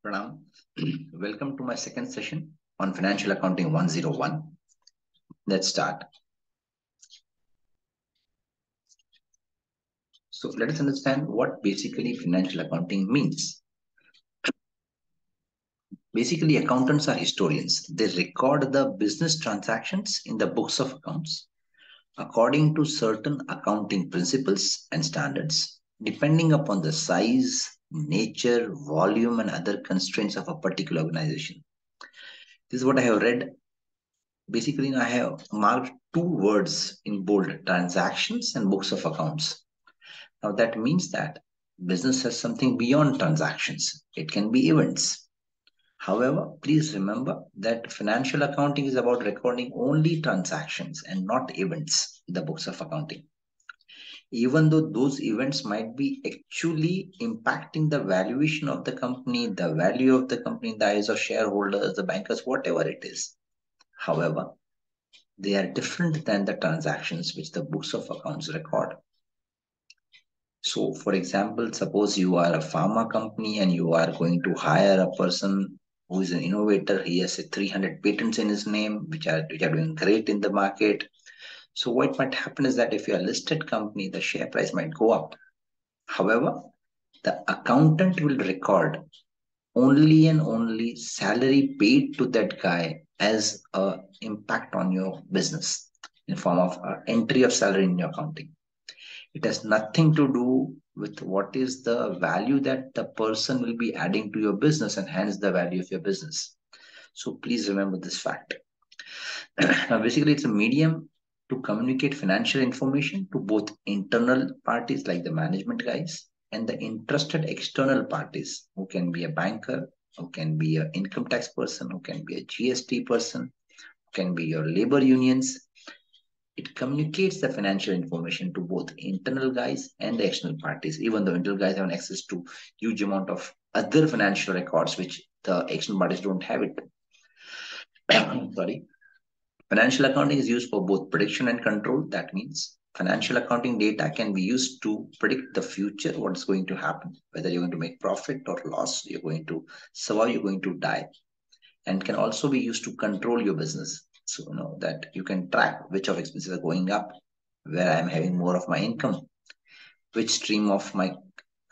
Pranam. Welcome to my second session on Financial Accounting 101. Let's start. So let us understand what basically financial accounting means. Basically, accountants are historians. They record the business transactions in the books of accounts according to certain accounting principles and standards, depending upon the size, nature, volume, and other constraints of a particular organization. This is what I have read. Basically, I have marked two words in bold: transactions and books of accounts. Now, that means that business has something beyond transactions, it can be events. However, please remember that financial accounting is about recording only transactions and not events in the books of accounting. Even though those events might be actually impacting the valuation of the company, the value of the company in the eyes of shareholders, the bankers, whatever it is. However, they are different than the transactions which the books of accounts record. So, for example, suppose you are a pharma company and you are going to hire a person who is an innovator. He has 300 patents in his name, which are doing great in the market. So, what might happen is that if you are a listed company, the share price might go up. However, the accountant will record only and only salary paid to that guy as a impact on your business in form of entry of salary in your accounting. It has nothing to do with what is the value that the person will be adding to your business and hence the value of your business. So please remember this fact. Now, basically, it's a medium to communicate financial information to both internal parties like the management guys and the interested external parties who can be a banker, who can be an income tax person, who can be a GST person, who can be your labor unions. It communicates the financial information to both internal guys and the external parties, even though internal guys have access to huge amount of other financial records which the external parties don't have it. Sorry. Financial accounting is used for both prediction and control. That means financial accounting data can be used to predict the future, what's going to happen, whether you're going to make profit or loss, you're going to survive, you're going to die, and can also be used to control your business. So, that you can track which of expenses are going up, where I'm having more of my income, which stream of my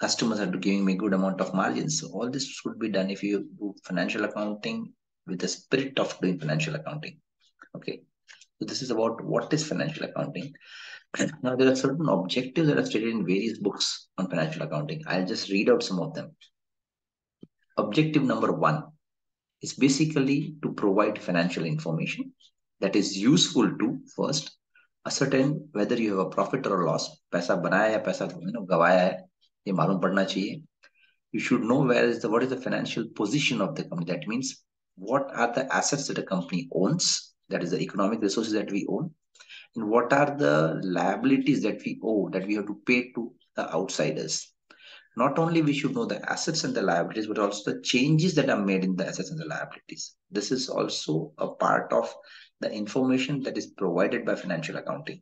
customers are giving me good amount of margins. So all this should be done if you do financial accounting with the spirit of doing financial accounting. Okay. So this is about what is financial accounting. Now there are certain objectives that are stated in various books on financial accounting. I'll just read out some of them. Objective number 1 is basically to provide financial information that is useful to first ascertain whether you have a profit or a loss. पैसा बनाया या पैसा गवाया है, ये मालूम पड़ना चाहिए. You should know what is the financial position of the company. That means what are the assets that a company owns, that is the economic resources that we own, and what are the liabilities that we owe, that we have to pay to the outsiders. Not only we should know the assets and the liabilities, but also the changes that are made in the assets and the liabilities. This is also a part of the information that is provided by financial accounting.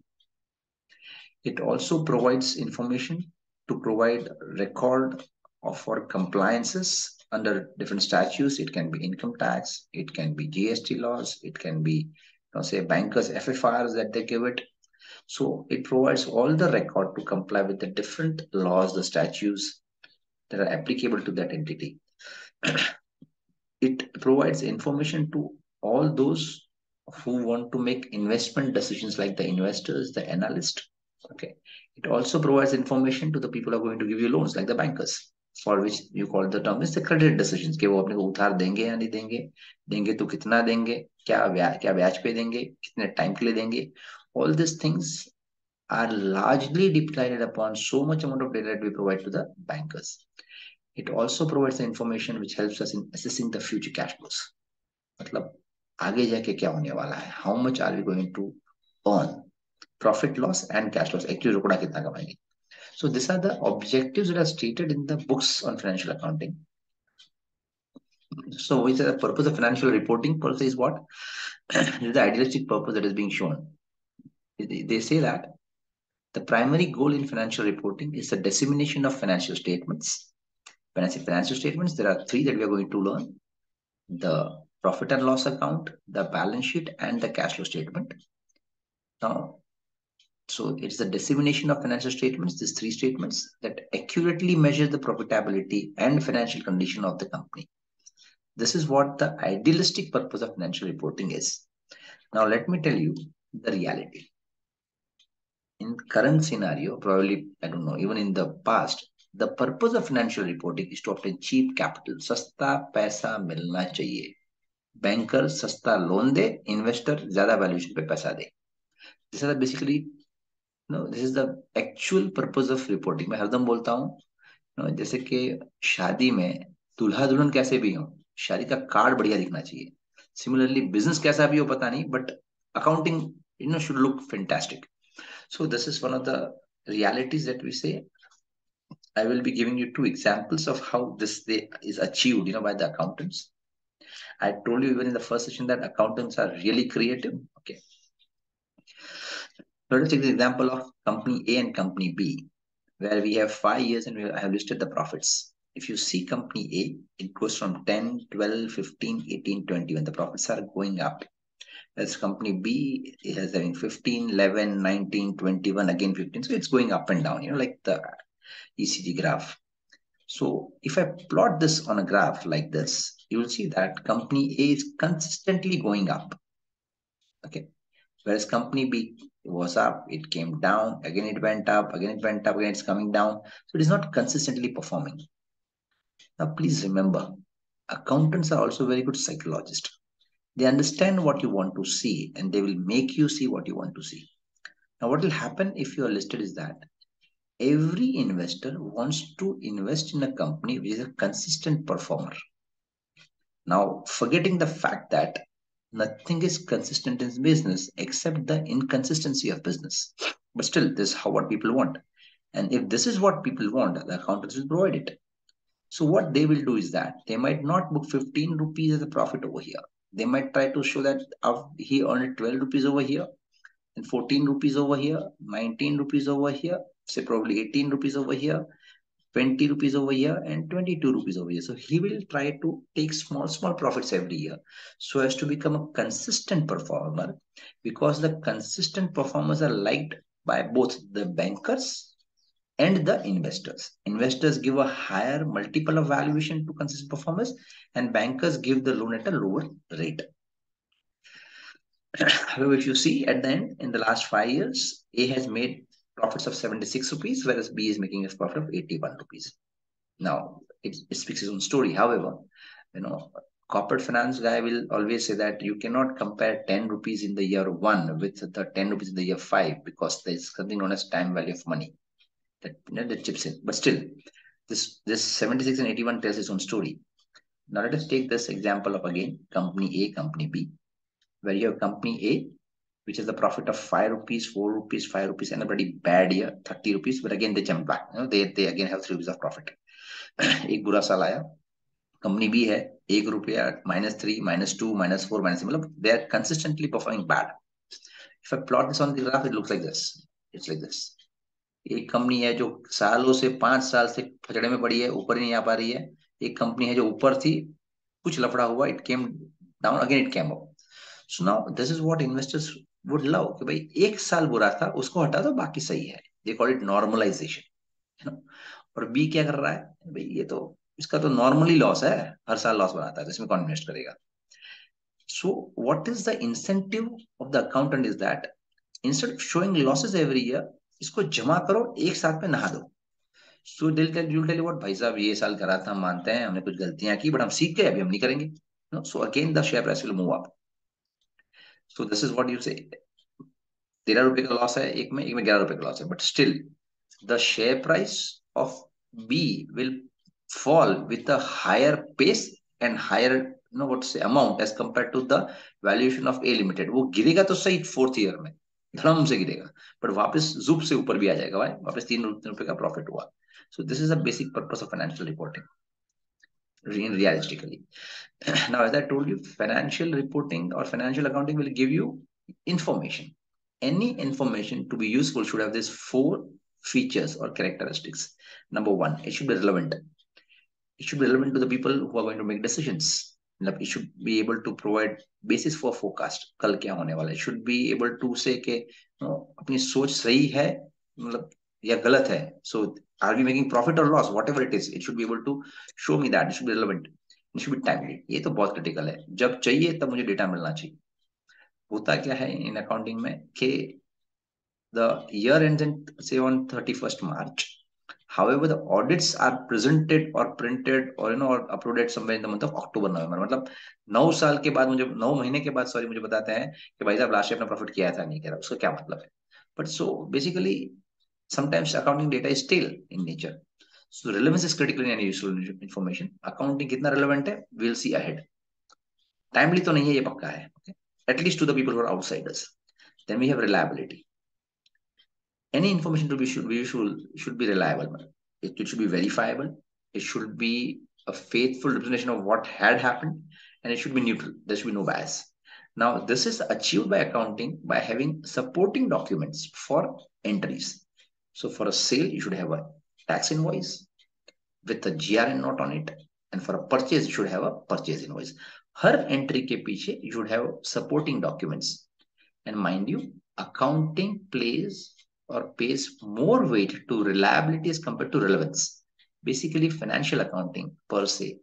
It also provides information to provide record of our compliances under different statutes. It can be income tax, it can be GST laws, it can be, say, bankers' FFRs that they give it. So it provides all the record to comply with the different laws, the statutes that are applicable to that entity. It provides information to all those who want to make investment decisions, like the investors, the analyst. Okay. It also provides information to the people who are going to give you loans, like the bankers, for which you call the term is the credit decisions. कि वो अपने को उधार देंगे या नहीं देंगे, देंगे तो कितना देंगे, क्या ब्याज पे देंगे, कितने टाइम के लिए देंगे. All these things are largely dependent upon so much amount of data that we provide to the bankers. It also provides the information which helps us in assessing the future cash flows. मतलब आगे जाके क्या होने वाला है, how much are we going to earn, profit, loss and cash flows, actually रुपड़ा कितना कमाएंगे. So these are the objectives that are stated in the books on financial accounting. So which is the purpose of financial reporting? Purpose is what? This is the idealistic purpose that is being shown. They say that the primary goal in financial reporting is the dissemination of financial statements When I say financial statements, there are three that we are going to learn: the profit and loss account, the balance sheet, and the cash flow statement. Now, so it's the dissemination of financial statements, these three statements that accurately measure the profitability and financial condition of the company. This is what the idealistic purpose of financial reporting is. Now, let me tell you the reality. In current scenario, probably, I don't know, even in the past, the purpose of financial reporting is to obtain cheap capital. सस्ता पैसा मिलना चाहिए. Banker सस्ता loan दे, investor ज्यादा valuation पे पैसा दे. This is basically, this is the actual purpose of reporting. मैं हरदम बोलता हूँ, जैसे कि शादी में दूल्हा दुल्हन कैसे भी हो, शादी का कार्ड बढ़िया दिखना चाहिए. Similarly, business कैसा भी हो पता नहीं, but accounting, should look fantastic. So this is one of the realities that we say. I will be giving you two examples of how this is achieved, by the accountants. I told you even in the first session that accountants are really creative. Okay. Let us take the example of company A and company B, where we have 5 years and I have listed the profits. If you see company A, it goes from 10, 12, 15, 18, 20 when the profits are going up. As company B is having 15, 11, 19, 21, again 15. So it's going up and down, like the ECG graph. So if I plot this on a graph like this, you will see that company A is consistently going up. Okay. Whereas company B was up, it came down, again it went up, again it went up, again it's coming down. So it is not consistently performing. Now please remember, accountants are also very good psychologists. They understand what you want to see and they will make you see what you want to see. Now what will happen if you are listed is that every investor wants to invest in a company which is a consistent performer. Now, forgetting the fact that nothing is consistent in business except the inconsistency of business. But still, this is what people want. And if this is what people want, the accountants will provide it. So what they will do is that they might not book 15 rupees as a profit over here. They might try to show that he earned 12 rupees over here and 14 rupees over here, 19 rupees over here, say probably 18 rupees over here, 20 rupees over here and 22 rupees over here. So he will try to take small profits every year so as to become a consistent performer, because the consistent performers are liked by both the bankers and the investors. Investors give a higher multiple of valuation to consistent performers and bankers give the loan at a lower rate. However, if you see at the end, in the last 5 years, A has made profits of 76 rupees, whereas B is making a profit of 81 rupees. Now, it speaks its own story. However, corporate finance guy will always say that you cannot compare 10 rupees in the year 1 with the 10 rupees in the year 5, because there's something known as time value of money that chips in. But still, this 76 and 81 tells its own story. Now, let us take this example of, again, company A, company B, where you have company A, which is the profit of 5 rupees, 4 rupees, 5 rupees, and a pretty bad year, 30 rupees. But again, they jump back. They again have 3 rupees of profit. एक बुरा साल आया, company B है, 1 रुपया, -3, -2, -4, मतलब they are consistently performing bad. If I plot this on the graph, it looks like this. It's like this. एक company है जो सालों से 5 साल से फचड़े में पड़ी है, ऊपर ही नहीं आ पा रही है. एक कंपनी है जो ऊपर थी, कुछ लफड़ा हुआ, it came down, again it came up. So now this is what investors would love, कि भाई एक साल बुरा था, उसको हटा दो, बाकी सही है. They call it normalization. और बी क्या कर रहा है, भाई ये तो इसका तो नॉर्मली लॉस है, हर साल लॉस बनाता है, तो इसमें कौन इन्वेस्ट करेगा. So what is the incentive of the accountant is that instead of showing losses every year, इसको जमा करो, एक साथ में नहा दो. सो दिल टेल यू भाई साहब ये साल करा था, हम मानते हैं हमने कुछ गलतियां की, बट हम सीख गए, अभी हम नहीं करेंगे. So again the share price will move up. So this is what you से 13 रुपए का लॉस है एक में 11 रुपए का लॉस है, but still the share price of B will fall with a higher pace and higher what to say amount as compared to the valuation of A Limited. वो गिरेगा तो सही 4th ईयर में, धड़म से गिरेगा, पर वापस जुप से ऊपर भी आ जाएगा, भाई वापस 3 रुपए का प्रॉफिट हुआ. So this is a basic purpose of financial reporting, realistically. Now, as I told you, financial reporting or financial accounting will give you information. Any information to be useful should have these 4 features or characteristics. Number 1, it should be relevant. it should be relevant to the people who are going to make decisions. It should be able to provide basis for forecast, कल क्या होने वाला है. It should be able to say कि अपनी सोच सही है मतलब या गलत है. So are we making profit or loss, whatever it is, it should be able to show me that. It should be relevant, it should be timely. ये तो बहुत क्रिटिकल है. जब चाहिए तब मुझे डेटा मिलना चाहिए. होता क्या है इन अकाउंटिंग में कि the year ends in say on 31st March. However, the audits are presented or printed or or uploaded somewhere in the month of October, November. मतलब 9 साल के बाद मुझे 9 महीने के बाद मुझे बताते हैं कि भाई साहब लास्ट ईयर अपना प्रॉफिट किया था नहीं किया था. उसका क्या मतलब है? But so basically, sometimes accounting data is stale in nature. So relevance is critical in any useful information. Accounting कितना relevant है? We'll see ahead. Timely तो नहीं है ये पक्का है. Okay? At least to the people who are outsiders. Then we have reliability. Any information to be should be reliable. It should be verifiable. It should be a faithful representation of what had happened, and it should be neutral. There should be no bias. Now, this is achieved by accounting by having supporting documents for entries. So, for a sale, you should have a tax invoice with a GRN note on it, and for a purchase, you should have a purchase invoice. Her entry के पीछे you should have supporting documents. And mind you, accounting plays or pays more weight to reliability as compared to relevance. Basically, financial accounting per se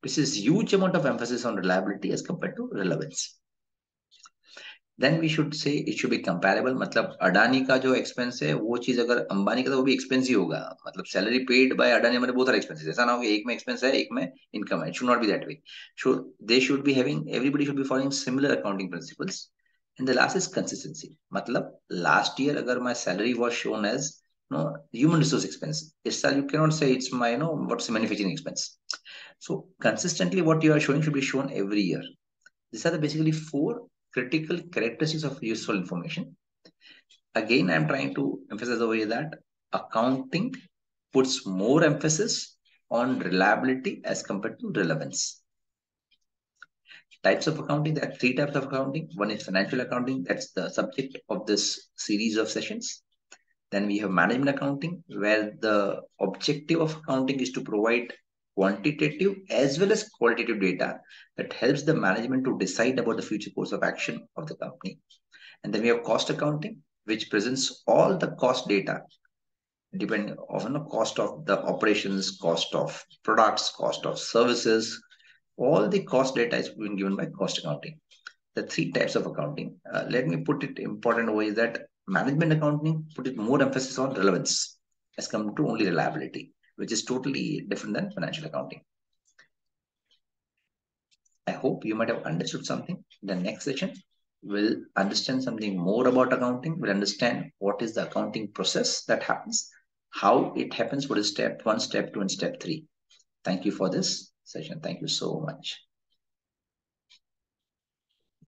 places huge amount of emphasis on reliability as compared to relevance. Then we should say it should be comparable. मतलब अडानी का जो expense है वो चीज अगर अंबानी का तो वो भी एक्सपेंस ही होगा. मतलब सैलरी पेड बाय अडानी हमारे बहुत सारे एक्सपेंसेस. ऐसा ना हो कि एक में एक्सपेंस है एक में इनकम है. It should not be that way. They should be having everybody should be following similar accounting principles. And the last is consistency. मतलब last year अगर my salary was shown as human resource expense, it's you cannot say it's my what's the manufacturing expense. So consistently what you are showing should be shown every year. These are the basically 4 critical characteristics of useful information. Again, I'm trying to emphasize over here that accounting puts more emphasis on reliability as compared to relevance. Types of accounting, there are 3 types of accounting. One is financial accounting, that's the subject of this series of sessions. Then we have management accounting, where the objective of accounting is to provide quantitative as well as qualitative data that helps the management to decide about the future course of action of the company. And then we have cost accounting, which presents all the cost data depending on the cost of the operations, cost of products, cost of services. All the cost data is being given by cost accounting. The 3 types of accounting. Let me put it important way that management accounting put it more emphasis on relevance as compared to only reliability, which is totally different than financial accounting. I hope you might have understood something. The next session will understand something more about accounting. We'll understand what is the accounting process that happens, how it happens, what is step 1, step 2, and step 3. Thank you for this session. Thank you so much.